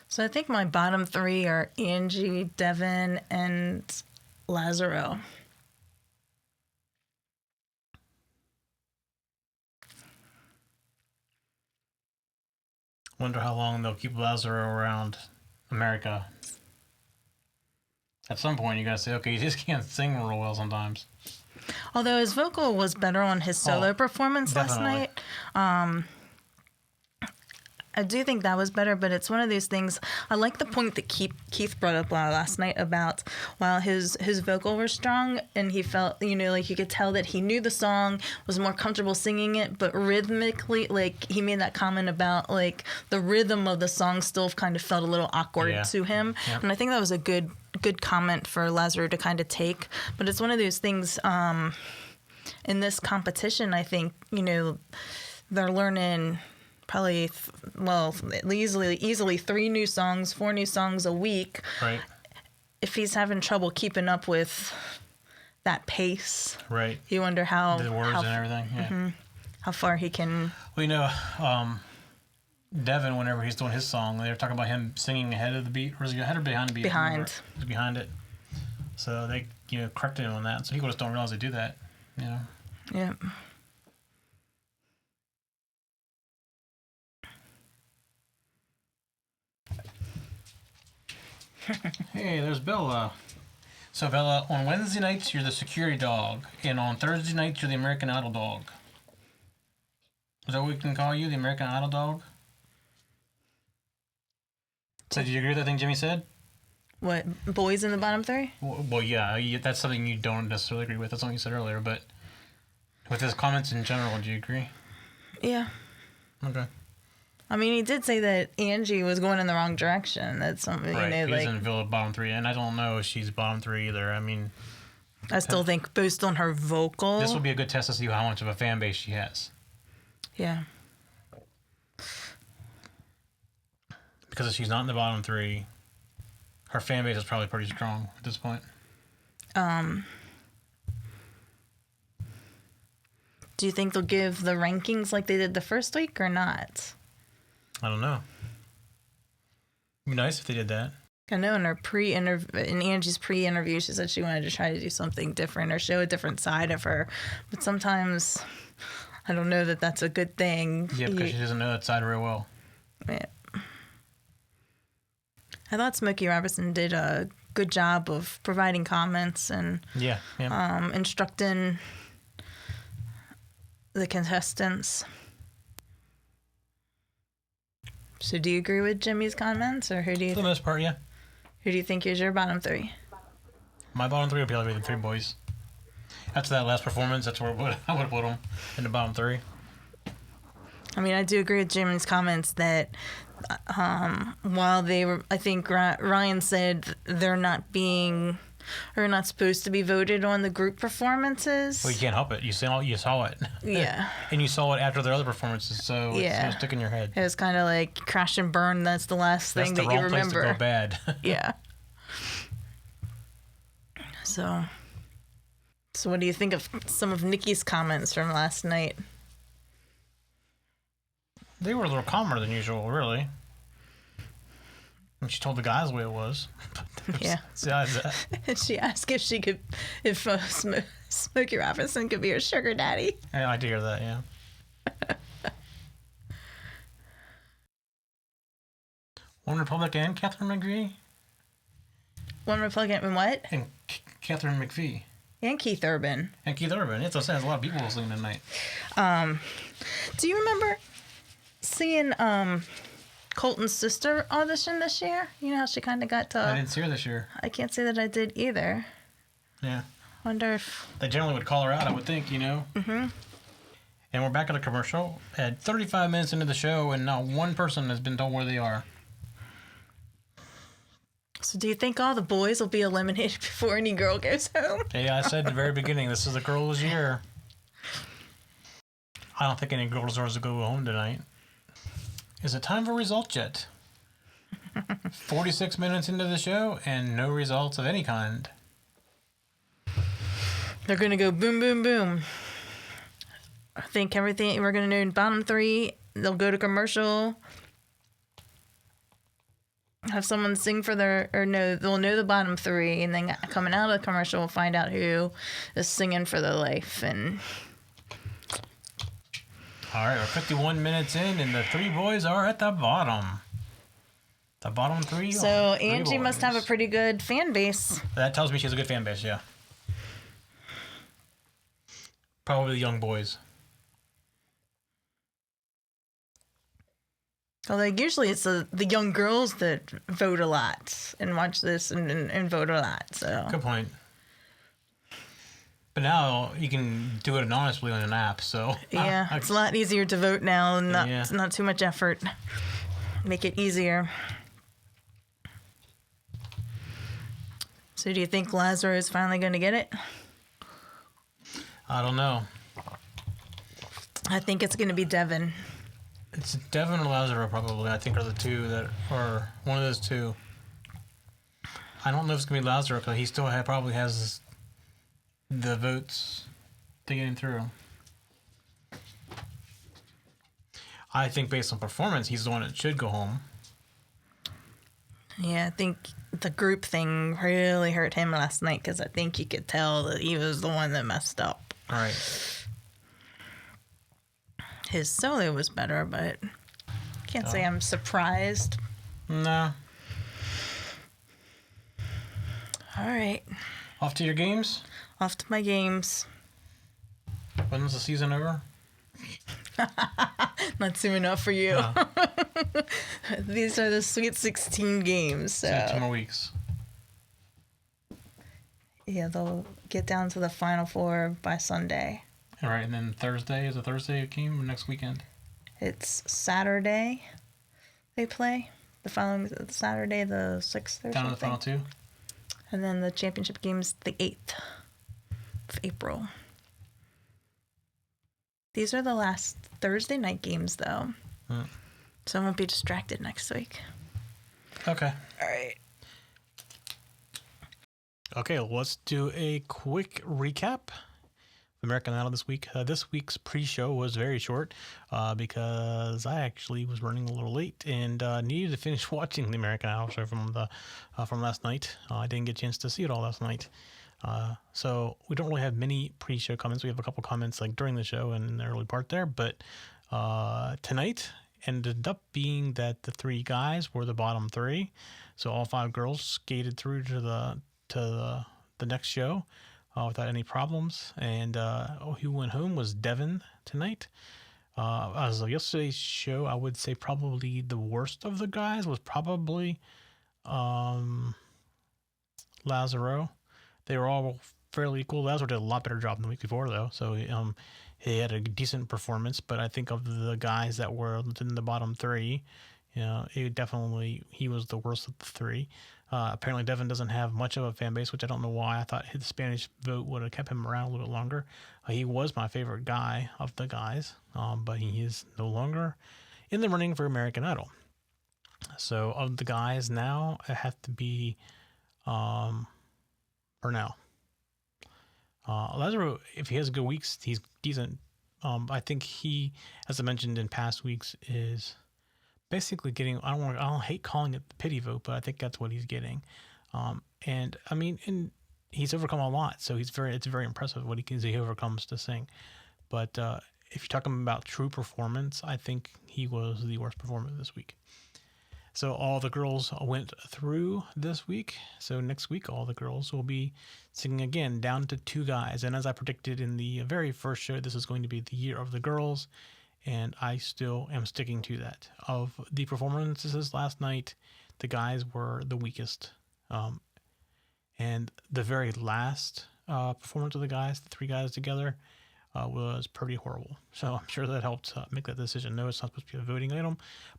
So I think my bottom three are Angie, Devin, and Lazaro. Wonder how long they'll keep Lazaro around America. At some point, you gotta say, okay, you just can't sing real well sometimes. Although his vocal was better on his solo performance definitely. last night. I do think that was better, but it's one of those things. I like the point that Keith brought up last night about while his vocal was strong and he felt, like you could tell that he knew the song, was more comfortable singing it, but rhythmically, like he made that comment about like the rhythm of the song still kind of felt a little awkward to him. Yeah. And I think that was a good comment for Lazaro to kind of take. But it's one of those things in this competition, I think, they're learning probably, easily 3 new songs, 4 new songs a week. Right. If he's having trouble keeping up with that pace, right, you wonder how the words and everything. Yeah. Mm-hmm, how far he can. Well, Devin, whenever he's doing his song, they were talking about him singing ahead of the beat, or is he ahead or behind the beat? Behind. He's behind it. So they, corrected him on that. So people just don't realize they do that. Yeah. Hey, there's Bella. So Bella, on Wednesday nights you're the security dog, and on Thursday nights you're the American Idol dog. Is that what we can call you, the American Idol dog? So did you agree with that thing Jimmy said? What, boys in the bottom 3? Well, yeah, that's something you don't necessarily agree with. That's something you said earlier, but with his comments in general, do you agree? Yeah. Okay. I mean, he did say that Angie was going in the wrong direction. That's something, right. He's in Villa bottom 3, and I don't know if she's bottom 3 either. I mean, I still think based on her vocal, this will be a good test to see how much of a fan base she has. Yeah. Because if she's not in the bottom 3, her fan base is probably pretty strong at this point. Do you think they'll give the rankings like they did the first week or not? I don't know. It'd be nice if they did that. I know in Angie's pre-interview, she said she wanted to try to do something different or show a different side of her. But sometimes I don't know that that's a good thing. Yeah, because she doesn't know that side very well. Yeah. I thought Smokey Robinson did a good job of providing comments and instructing the contestants. So do you agree with Jimmy's comments, or who do you? For the most part, yeah. Who do you think is your bottom 3? My bottom 3 would be the 3 boys. After that last performance, that's where I would put them in the bottom 3. I mean, I do agree with Jimmy's comments that while they were, I think Ryan said they're not supposed to be voted on the group performances. Well, you can't help it. You saw it. Yeah. And you saw it after their other performances, so it's going to stick in your head. It was kind of like crash and burn. That's the last thing that you remember. That's the wrong place to go bad. Yeah. So what do you think of some of Nikki's comments from last night? They were a little calmer than usual, really. And she told the guys the way it was. Yeah. And she asked if Smokey Robinson could be her sugar daddy. Yeah, I did hear that, yeah. One Republican and Catherine McVie? One Republican and what? And Catherine McVie. And Keith Urban. And Keith Urban. It's a lot of people listening tonight. Do you remember seeing Colton's sister audition this year? You know how she kind of got to... I didn't see her this year. I can't say that I did either. Yeah. Wonder if... They generally would call her out, I would think, Mm-hmm. And we're back at a commercial at 35 minutes into the show, and not one person has been told where they are. So do you think all the boys will be eliminated before any girl goes home? Yeah, I said at the very beginning, this is the girl's year. I don't think any girl deserves to go home tonight. Is it time for results yet? 46 minutes into the show, and no results of any kind. They're going to go boom, boom, boom. I think everything, we're going to know in bottom 3, they'll go to commercial. have someone sing for they'll know the bottom three, and then coming out of the commercial, we'll find out who is singing for their life. And all right, we're 51 minutes in, and the three boys are at the bottom. The bottom three. So Angie must have a pretty good fan base. That tells me she has a good fan base, yeah. Probably the young boys. Well, like usually it's the young girls that vote a lot and watch this and vote a lot. So good point. But now you can do it anonymously on an app, so yeah, it's a lot easier to vote now, and it's not too much effort. Make it easier. So do you think Lazaro is finally going to get it? I don't know. I think it's going to be Devin. It's Devin or Lazaro probably, I think, are the two that are one of those two. I don't know if it's going to be Lazaro because he still probably has the votes to get him through. I think based on performance, he's the one that should go home. Yeah, I think the group thing really hurt him last night because I think you could tell that he was the one that messed up. All right. His solo was better, but can't say I'm surprised. No. All right. Off to your games? Off to my games. When was the season over? Not soon enough for you. No. These are the Sweet 16 games. So 2 more weeks. Yeah, they'll get down to the Final Four by Sunday. All right, and then Thursday is a Thursday game or next weekend? It's Saturday they play. The following Saturday, the 6th or down something. to the final two? And then the championship game's the 8th of April. These are the last Thursday night games, though. So I won't be distracted next week. Okay. All right. Okay, let's do a quick recap. American Idol this week. This week's pre-show was very short because I actually was running a little late and needed to finish watching the American Idol show from last night. I didn't get a chance to see it all last night. So we don't really have many pre-show comments. We have a couple comments like during the show and in the early part there, but tonight ended up being that the three guys were the bottom three. So all five girls skated through to the next show without any problems. And who went home was Devin tonight. As of yesterday's show, I would say probably the worst of the guys was probably Lazaro. They were all fairly equal. Lazaro did a lot better job than the week before, though. So he had a decent performance. But I think of the guys that were in the bottom three, he was the worst of the three. Apparently, Devin doesn't have much of a fan base, which I don't know why. I thought his Spanish vote would have kept him around a little bit longer. He was my favorite guy of the guys, but he is no longer in the running for American Idol. So of the guys now, it has to be Bernal. Lazaro, if he has good weeks, he's decent. I think he, as I mentioned in past weeks, is basically getting, I don't hate calling it the pity vote, but I think that's what he's getting. And he's overcome a lot, so it's very impressive what he overcomes to sing. But if you're talking about true performance, I think he was the worst performer this week. So all the girls went through this week. So next week, all the girls will be singing again, down to two guys. And as I predicted in the very first show, this is going to be the year of the girls. And I still am sticking to that. Of the performances last night, the guys were the weakest. And the very last performance of the guys, the three guys together, was pretty horrible. So I'm sure that helped make that decision. No, it's not supposed to be a voting item,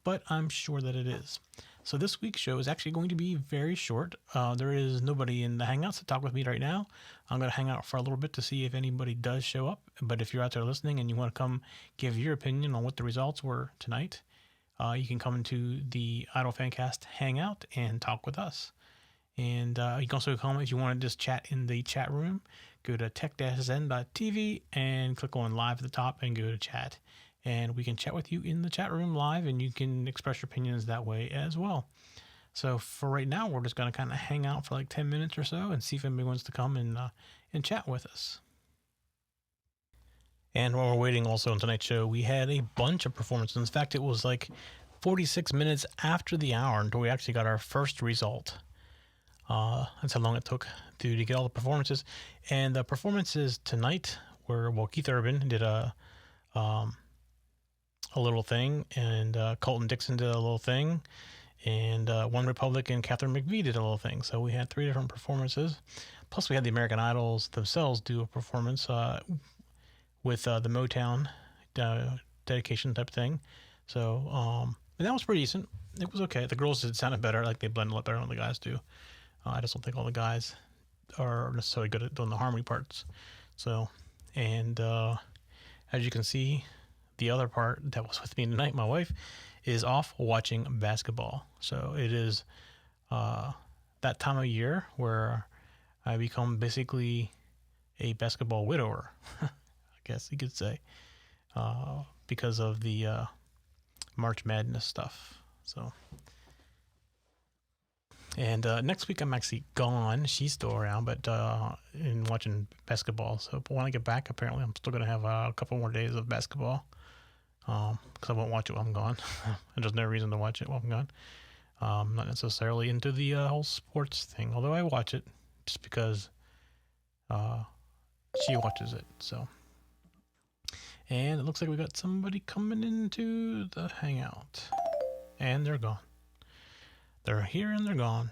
but I'm sure that it is. So this week's show is actually going to be very short. There is nobody in the Hangouts to talk with me right now. I'm going to hang out for a little bit to see if anybody does show up. But if you're out there listening and you want to come give your opinion on what the results were tonight, you can come into the Idol Fancast Hangout and talk with us. And you can also come if you want to just chat in the chat room. Go to tech-zen.tv and click on live at the top and go to chat. And we can chat with you in the chat room live, and you can express your opinions that way as well. So for right now, we're just going to kind of hang out for like 10 minutes or so and see if anybody wants to come and chat with us. And while we're waiting also on tonight's show, we had a bunch of performances. In fact, it was like 46 minutes after the hour until we actually got our first result. That's how long it took to get all the performances. And the performances tonight were, well, Keith Urban did a little thing, and Colton Dixon did a little thing, and One Republic and Catherine McVie did a little thing. So we had 3 different performances. Plus, we had the American Idols themselves do a performance with the Motown dedication type thing. So, and that was pretty decent. It was okay. The girls did sounded better, like they blend a lot better than the guys do. I just don't think all the guys are necessarily good at doing the harmony parts. So, and as you can see, the other part that was with me tonight, my wife, is off watching basketball. So it is that time of year where I become basically a basketball widower, I guess you could say, because of the March Madness stuff. So, and next week I'm actually gone. She's still around, but in watching basketball. So when I get back, apparently I'm still gonna have a couple more days of basketball. Because I won't watch it while I'm gone. And there's no reason to watch it while I'm gone. I'm not necessarily into the whole sports thing, although I watch it just because she watches it. So, and it looks like we got somebody coming into the Hangout, and they're gone. They're here and they're gone.